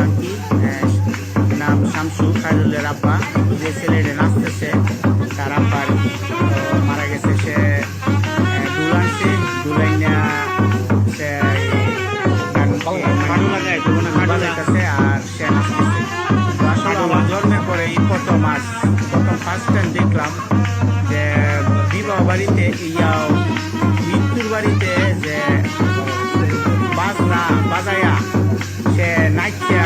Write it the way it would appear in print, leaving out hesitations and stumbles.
খানকি, নাম শামসু খায়রুলের আব্বা, যে ছেলেটা নাচতেছে তার আব্বার মারা গেছে। সে দুল আনছে, দুলাইনা সে বাজাইতেছে আর সে নাচতেছে। তো আসলে আমার জন্মের পরে এই প্রথম ফার্স্ট টাইম দেখলাম যে বিবাহ বাড়িতে মৃত্যুর বাড়িতে যে বাজনা বাজায়া সে নাচা